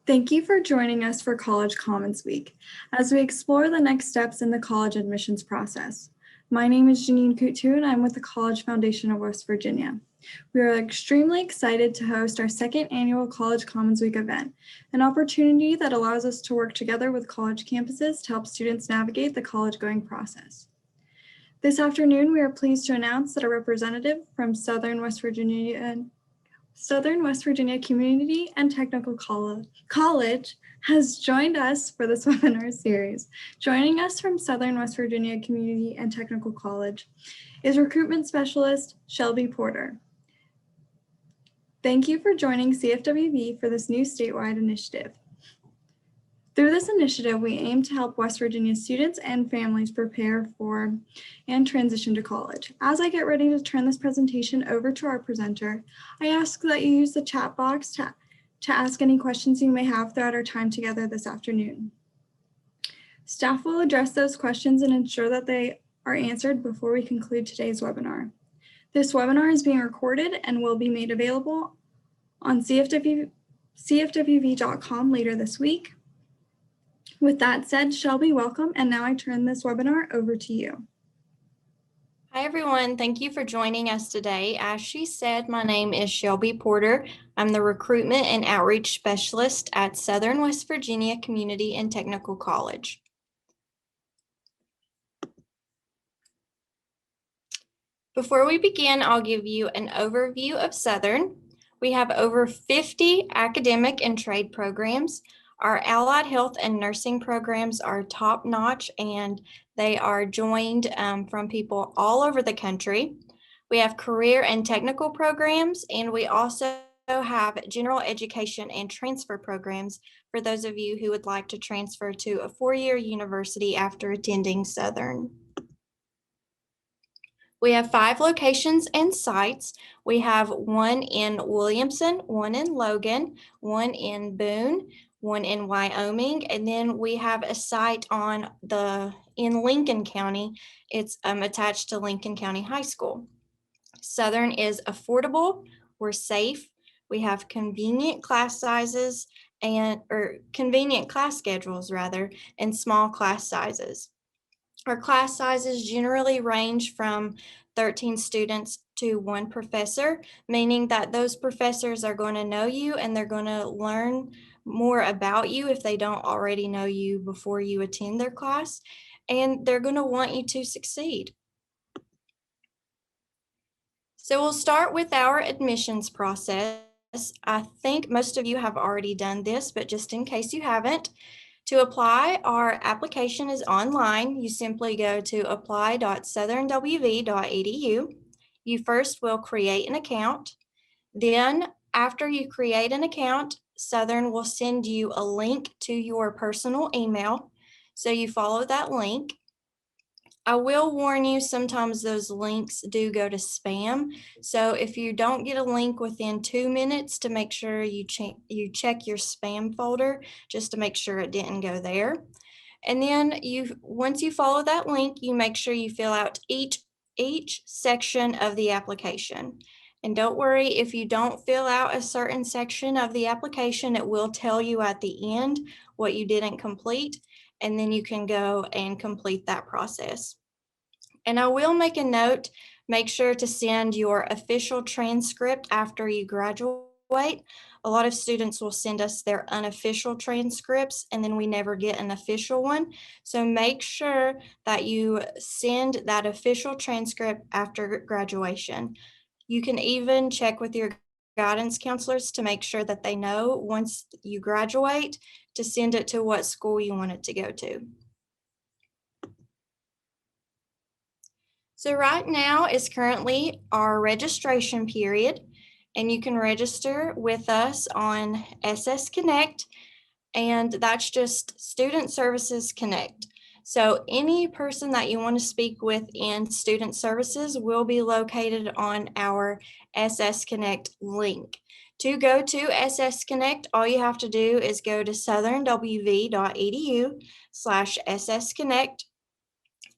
Thank you for joining us for College Commons Week as we explore the next steps in the college admissions process. My name is Janine Coutu and I'm with the College Foundation of West Virginia. We are extremely excited to host our second annual College Commons Week event, an opportunity that allows us to work together with college campuses to help students navigate the college-going process. This afternoon, we are pleased to announce that a representative from Southern West Virginia Community and Technical College has joined us for this webinar series. Joining us from Southern West Virginia Community and Technical College is recruitment specialist Shelby Porter. Thank you for joining CFWV for this new statewide initiative. Through this initiative, we aim to help West Virginia students and families prepare for and transition to college. As I get ready to turn this presentation over to our presenter, I ask that you use the chat box to ask any questions you may have throughout our time together this afternoon. Staff will address those questions and ensure that they are answered before we conclude today's webinar. This webinar is being recorded and will be made available on cfwv.com later this week. With that said, Shelby, welcome. And now I turn this webinar over to you. Hi, everyone. Thank you for joining us today. As she said, my name is Shelby Porter. I'm the Recruitment and Outreach Specialist at Southern West Virginia Community and Technical College. Before we begin, I'll give you an overview of Southern. We have over 50 academic and trade programs. Our allied health and nursing programs are top-notch, and they are joined from people all over the country. We have career and technical programs, and we also have general education and transfer programs for those of you who would like to transfer to a four-year university after attending Southern. We have 5 locations and sites. We have one in Williamson, one in Logan, one in Boone, one in Wyoming, and then we have a site in Lincoln County. It's attached to Lincoln County High School. Southern is affordable, we're safe, we have convenient class sizes or convenient class schedules rather, and small class sizes. Our class sizes generally range from 13 students to 1 professor, meaning that those professors are going to know you and they're going to learn more about you if they don't already know you before you attend their class, and they're going to want you to succeed. So we'll start with our admissions process. I think most of you have already done this, but just in case you haven't, to apply, our application is online. You simply go to apply.southernwv.edu. You first will create an account. Then after you create an account, Southern will send you a link to your personal email. So you follow that link. I will warn you, sometimes those links do go to spam. So if you don't get a link within 2 minutes, to make sure you check your spam folder just to make sure it didn't go there. And then once you follow that link, you make sure you fill out each section of the application. And don't worry, if you don't fill out a certain section of the application, it will tell you at the end what you didn't complete, and then you can go and complete that process. And I will make a note, make sure to send your official transcript after you graduate. A lot of students will send us their unofficial transcripts and then we never get an official one. So make sure that you send that official transcript after graduation. You can even check with your guidance counselors to make sure that they know once you graduate to send it to what school you want it to go to. So right now is currently our registration period, and you can register with us on SS Connect, and that's just Student Services Connect. So any person that you want to speak with in Student Services will be located on our SS Connect link. To go to SS Connect, all you have to do is go to southernwv.edu/SS Connect.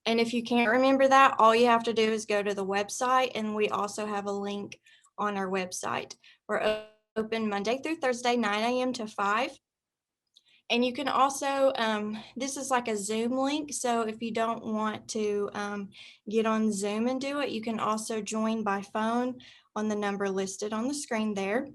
And if you can't remember that, all you have to do is go to the website, and we also have a link on our website. We're open Monday through Thursday, 9 a.m. to 5. And you can also, this is like a Zoom link. So if you don't want to get on Zoom and do it, you can also join by phone on the number listed on the screen there.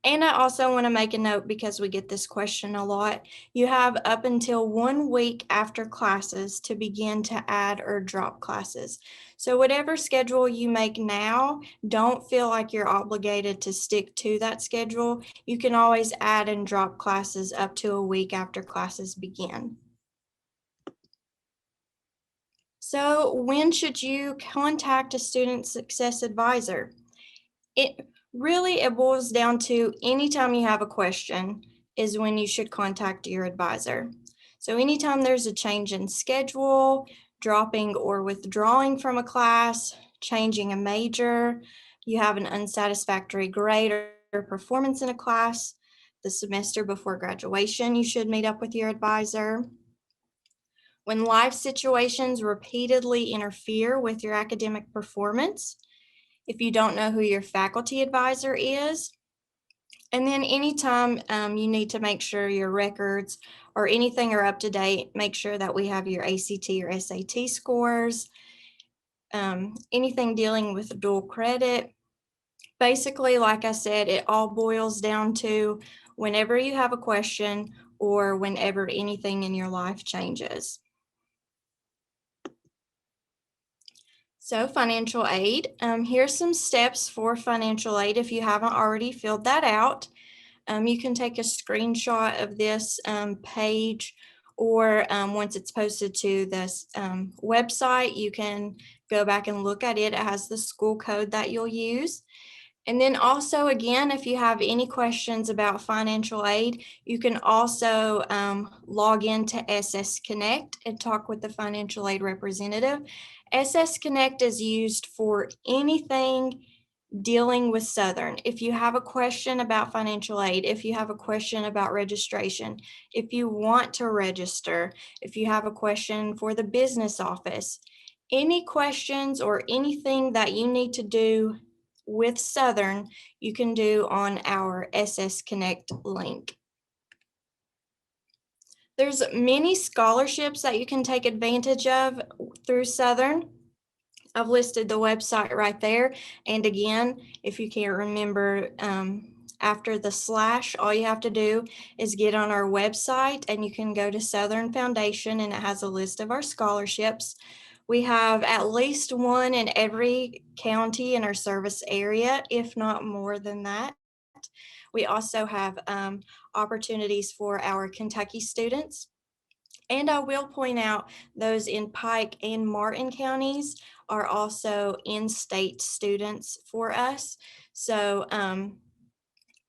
And I also want to make a note, because we get this question a lot. You have up until 1 week after classes to begin to add or drop classes. So whatever schedule you make now, don't feel like you're obligated to stick to that schedule. You can always add and drop classes up to a week after classes begin. So when should you contact a student success advisor? It boils down to anytime you have a question is when you should contact your advisor. So anytime there's a change in schedule, dropping or withdrawing from a class, changing a major, you have an unsatisfactory grade or performance in a class, the semester before graduation, you should meet up with your advisor. When life situations repeatedly interfere with your academic performance, if you don't know who your faculty advisor is, and then anytime you need to make sure your records or anything are up to date, make sure that we have your ACT or SAT scores, anything dealing with dual credit. Basically, like I said, it all boils down to whenever you have a question or whenever anything in your life changes. So financial aid, here's some steps for financial aid if you haven't already filled that out. You can take a screenshot of this page, or once it's posted to this website, you can go back and look at it. It has the school code that you'll use. And then also, again, if you have any questions about financial aid, you can also log into SS Connect and talk with the financial aid representative. SS Connect is used for anything dealing with Southern. If you have a question about financial aid, if you have a question about registration, if you want to register, if you have a question for the business office, any questions or anything that you need to do with Southern, you can do on our SS Connect link. There's many scholarships that you can take advantage of through Southern. I've listed the website right there. And again, if you can't remember after the slash, all you have to do is get on our website and you can go to Southern Foundation, and it has a list of our scholarships. We have at least one in every county in our service area, if not more than that. We also have opportunities for our Kentucky students. And I will point out those in Pike and Martin counties are also in-state students for us. So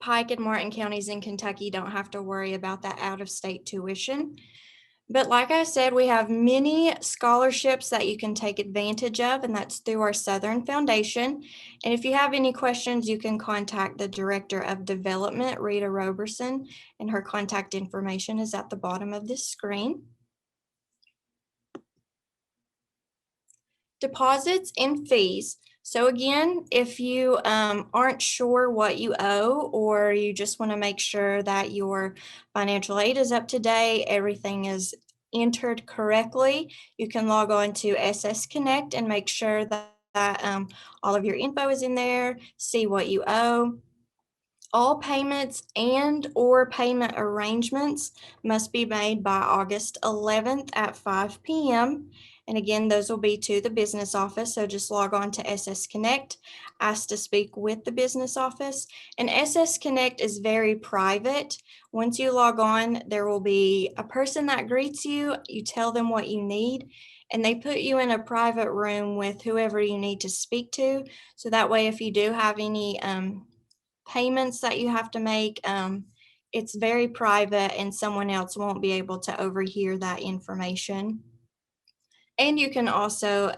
Pike and Martin counties in Kentucky don't have to worry about that out-of-state tuition. But like I said, we have many scholarships that you can take advantage of, and that's through our Southern Foundation. And if you have any questions, you can contact the Director of Development, Rita Roberson, and her contact information is at the bottom of this screen. Deposits and fees. So again, if you aren't sure what you owe, or you just want to make sure that your financial aid is up to date, everything is entered correctly, you can log on to SS Connect and make sure that all of your info is in there, see what you owe. All payments and or payment arrangements must be made by August 11th at 5 p.m. And again, those will be to the business office. So just log on to SS Connect, ask to speak with the business office. And SS Connect is very private. Once you log on, there will be a person that greets you. You tell them what you need, and they put you in a private room with whoever you need to speak to. So that way, if you do have any payments that you have to make, it's very private and someone else won't be able to overhear that information. And you can also,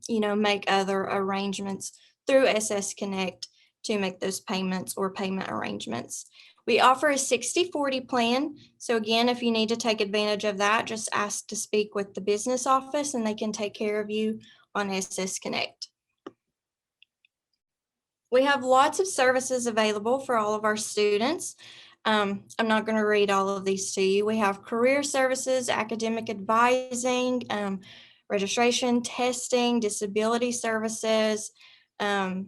make other arrangements through SS Connect to make those payments or payment arrangements. We offer a 60/40 plan. So again, if you need to take advantage of that, just ask to speak with the business office and they can take care of you on SS Connect. We have lots of services available for all of our students. I'm not going to read all of these to you. We have career services, academic advising, registration, testing, disability services, all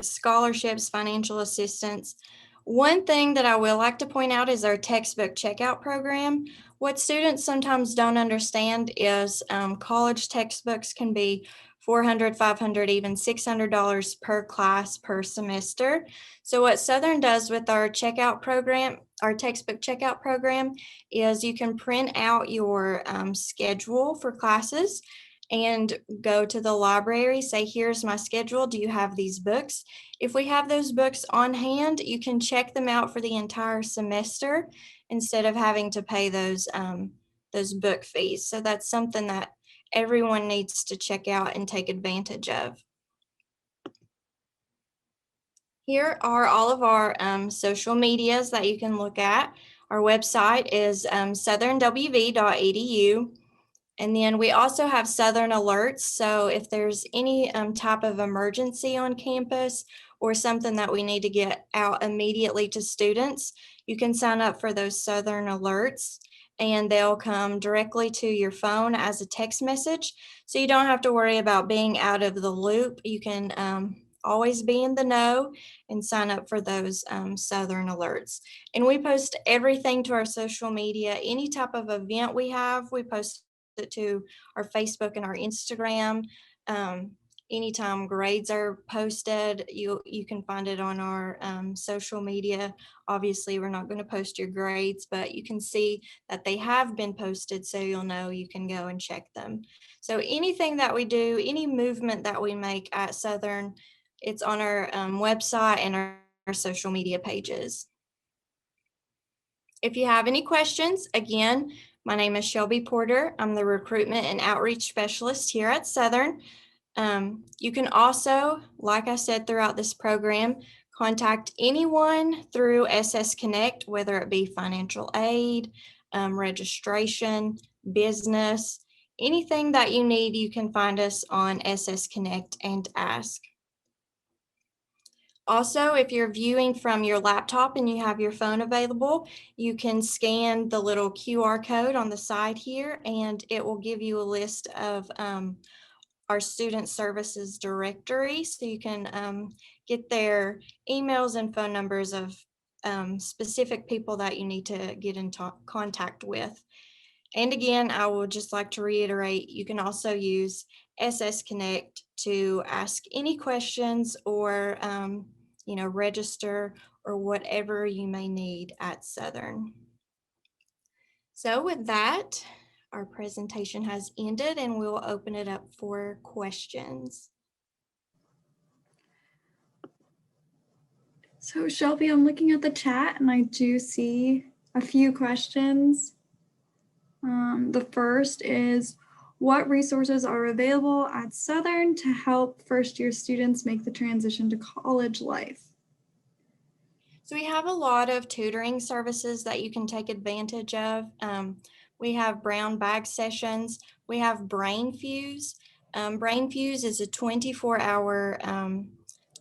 scholarships, financial assistance. One thing that I will like to point out is our textbook checkout program. What students sometimes don't understand is college textbooks can be $400, $500, even $600 per class per semester. So what Southern does with our checkout program, our textbook checkout program, is you can print out your schedule for classes and go to the library, say, here's my schedule. Do you have these books? If we have those books on hand, you can check them out for the entire semester instead of having to pay those book fees. So that's something that everyone needs to check out and take advantage of. Here are all of our social medias that you can look at. Our website is southernwv.edu. And then we also have Southern Alerts. So if there's any type of emergency on campus or something that we need to get out immediately to students, you can sign up for those Southern Alerts and they'll come directly to your phone as a text message. So you don't have to worry about being out of the loop. You can always be in the know and sign up for those Southern Alerts. And we post everything to our social media. Any type of event we have, we post it to our Facebook and our Instagram. Anytime grades are posted, you can find it on our social media. Obviously, we're not going to post your grades, but you can see that they have been posted, so you'll know you can go and check them. So anything that we do, any movement that we make at Southern, it's on our website and our social media pages. If you have any questions, again, my name is Shelby Porter. I'm the Recruitment and Outreach Specialist here at Southern. You can also, like I said throughout this program, contact anyone through SS Connect, whether it be financial aid, registration, business, anything that you need, you can find us on SS Connect and ask. Also, if you're viewing from your laptop and you have your phone available, you can scan the little QR code on the side here, and it will give you a list of our student services directory. So you can get their emails and phone numbers of specific people that you need to get in contact with. And again, I would just like to reiterate, you can also use SS Connect to ask any questions or register or whatever you may need at Southern. So with that, our presentation has ended and we'll open it up for questions. So Shelby, I'm looking at the chat and I do see a few questions. The first is, what resources are available at Southern to help first-year students make the transition to college life? So we have a lot of tutoring services that you can take advantage of. We have brown bag sessions. We have Brain Fuse. Brain Fuse is a 24-hour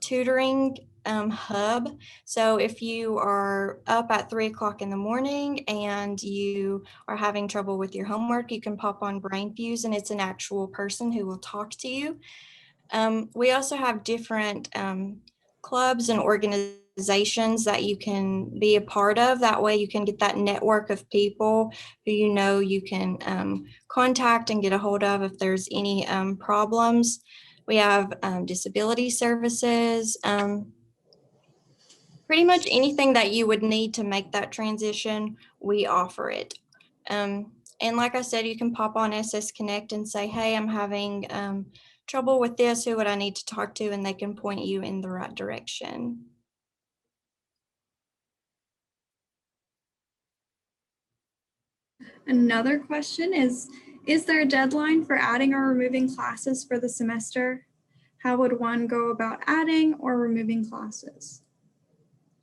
tutoring hub. So if you are up at 3 o'clock in the morning and you are having trouble with your homework, you can pop on Brain Fuse and it's an actual person who will talk to you. We also have different clubs and organizations that you can be a part of. That way you can get that network of people who you can contact and get a hold of if there's any problems. We have disability services, pretty much anything that you would need to make that transition, we offer it. And like I said, you can pop on SS Connect and say, hey, I'm having trouble with this, who would I need to talk to? And they can point you in the right direction. Another question is there a deadline for adding or removing classes for the semester? How would one go about adding or removing classes?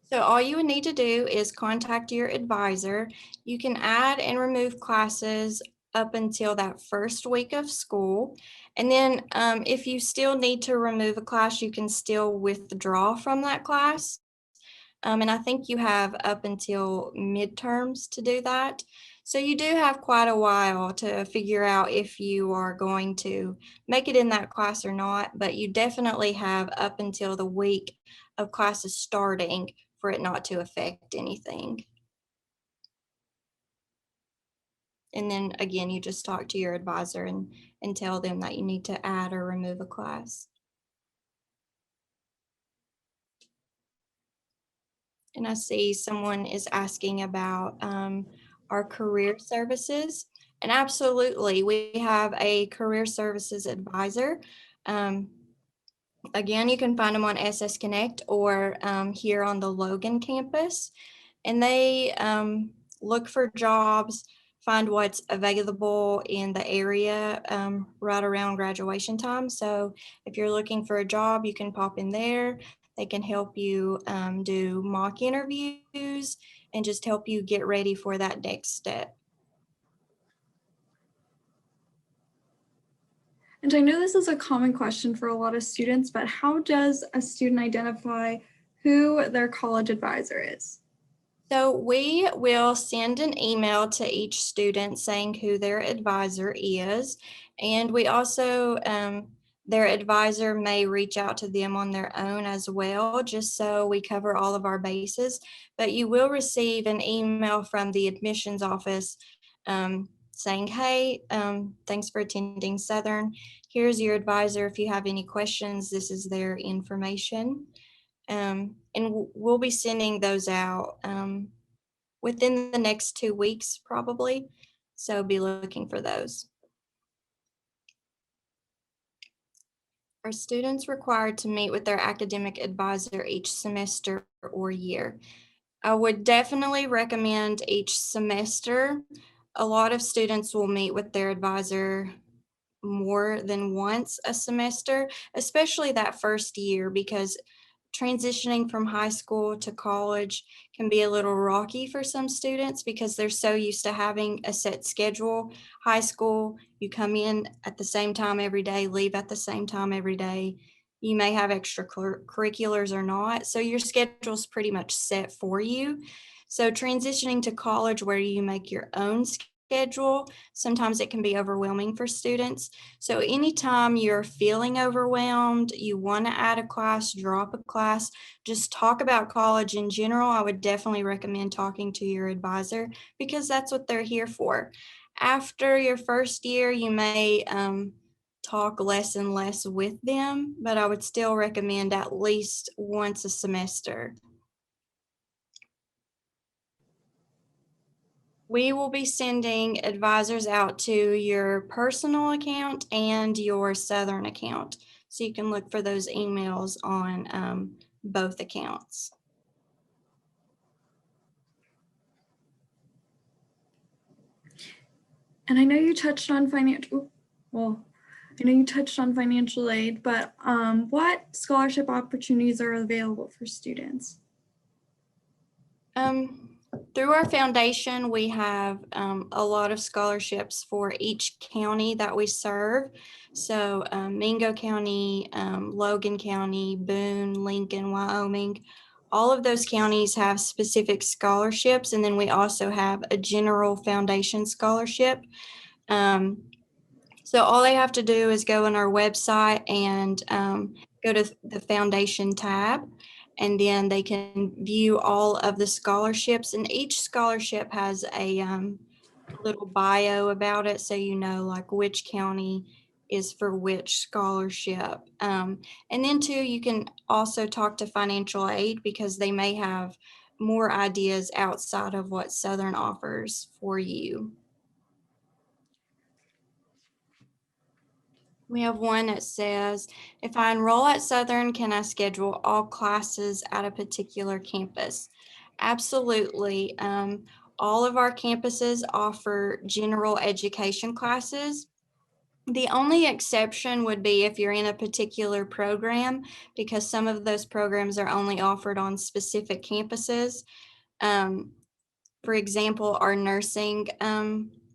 So all you would need to do is contact your advisor. You can add and remove classes up until that first week of school. And then if you still need to remove a class, you can still withdraw from that class. And I think you have up until midterms to do that. So you do have quite a while to figure out if you are going to make it in that class or not, but you definitely have up until the week of classes starting for it not to affect anything. And then again, you just talk to your advisor and tell them that you need to add or remove a class. And I see someone is asking about our career services. And absolutely, we have a career services advisor. Again, you can find them on SS Connect or here on the Logan campus. And they look for jobs, find what's available in the area right around graduation time. So if you're looking for a job, you can pop in there. They can help you do mock interviews and just help you get ready for that next step. And I know this is a common question for a lot of students, but how does a student identify who their college advisor is? So we will send an email to each student saying who their advisor is. And we also, their advisor may reach out to them on their own as well, just so we cover all of our bases. But you will receive an email from the admissions office saying, hey, thanks for attending Southern. Here's your advisor. If you have any questions, this is their information. And we'll be sending those out within the next 2 weeks, probably. So be looking for those. Are students required to meet with their academic advisor each semester or year? I would definitely recommend each semester. A lot of students will meet with their advisor more than once a semester, especially that first year, because transitioning from high school to college can be a little rocky for some students because they're so used to having a set schedule. High school, you come in at the same time every day, leave at the same time every day. You may have extracurriculars or not, so your schedule's pretty much set for you. So transitioning to college where you make your own schedule, sometimes it can be overwhelming for students. So anytime you're feeling overwhelmed, you want to add a class, drop a class, just talk about college in general, I would definitely recommend talking to your advisor because that's what they're here for. After your first year, you may talk less and less with them, but I would still recommend at least once a semester. We will be sending advisors out to your personal account and your Southern account. So you can look for those emails on both accounts. And I know you touched on financial aid, but what scholarship opportunities are available for students? Through our foundation, we have a lot of scholarships for each county that we serve. So Mingo County, Logan County, Boone, Lincoln, Wyoming, all of those counties have specific scholarships. And then we also have a general foundation scholarship. So all they have to do is go on our website and go to the foundation tab, and then they can view all of the scholarships. And each scholarship has a little bio about it, so you know like which county is for which scholarship. And then too, you can also talk to financial aid because they may have more ideas outside of what Southern offers for you. We have one that says, if I enroll at Southern, can I schedule all classes at a particular campus? Absolutely. All of our campuses offer general education classes. The only exception would be if you're in a particular program, because some of those programs are only offered on specific campuses. For example, our nursing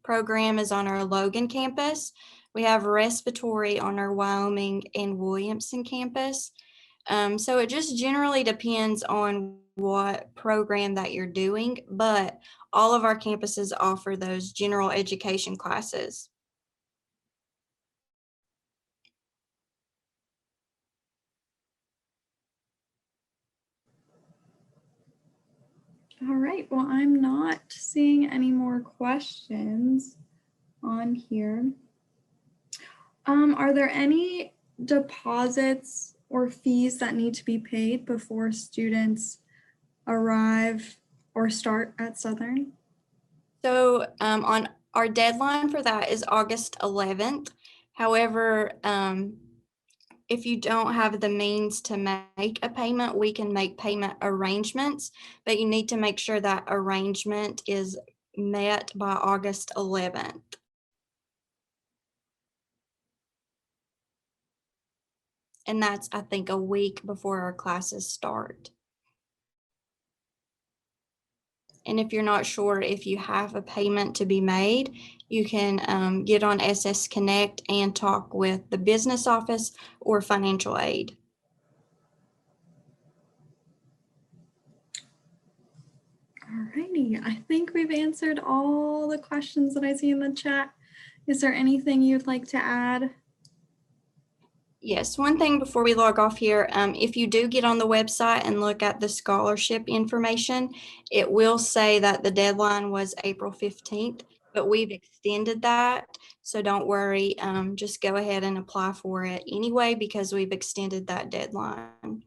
program is on our Logan campus. We have respiratory on our Wyoming and Williamson campus. So it just generally depends on what program that you're doing, but all of our campuses offer those general education classes. All right, well, I'm not seeing any more questions on here. Are there any deposits or fees that need to be paid before students arrive or start at Southern? So on our deadline for that is August 11th. However, if you don't have the means to make a payment, we can make payment arrangements, but you need to make sure that arrangement is met by August 11th. And that's, I think, a week before our classes start. And if you're not sure if you have a payment to be made, you can get on SS Connect and talk with the business office or financial aid. Alrighty, I think we've answered all the questions that I see in the chat. Is there anything you'd like to add? Yes, one thing before we log off here, if you do get on the website and look at the scholarship information, it will say that the deadline was April 15th, but we've extended that. So don't worry, just go ahead and apply for it anyway because we've extended that deadline.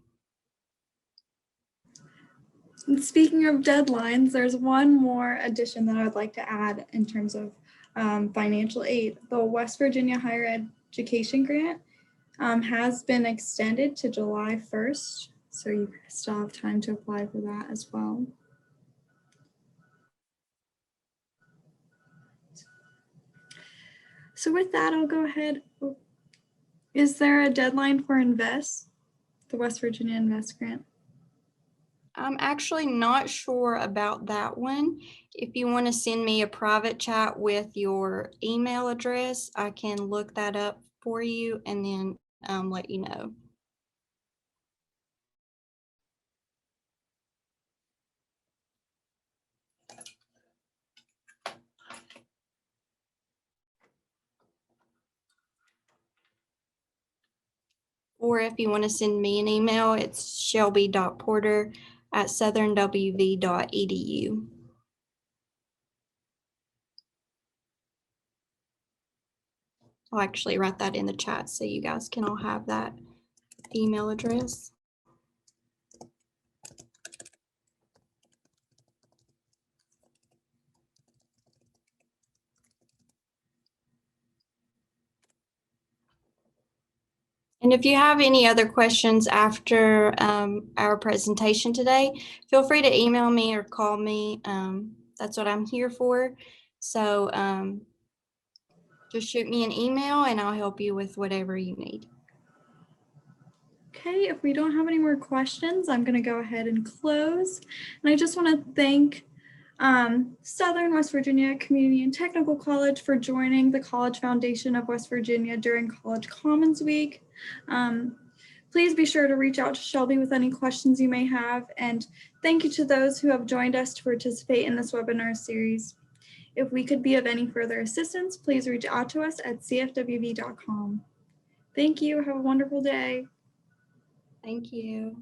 And speaking of deadlines, there's one more addition that I would like to add in terms of financial aid. The West Virginia Higher Education Grant has been extended to July 1st, so you still have time to apply for that as well. So with that, I'll go ahead. Is there a deadline for INVEST, the West Virginia INVEST grant? I'm actually not sure about that one. If you want to send me a private chat with your email address, I can look that up for you and then let you know. Or if you want to send me an email, it's shelby.porter@southernwv.edu. I'll actually write that in the chat so you guys can all have that email address. And if you have any other questions after our presentation today, feel free to email me or call me. That's what I'm here for. So just shoot me an email and I'll help you with whatever you need. Okay, if we don't have any more questions, I'm going to go ahead and close. And I just want to thank Southern West Virginia Community and Technical College for joining the College Foundation of West Virginia during College Commons Week. Please be sure to reach out to Shelby with any questions you may have. And thank you to those who have joined us to participate in this webinar series. If we could be of any further assistance, please reach out to us at cfwv.com. Thank you. Have a wonderful day. Thank you.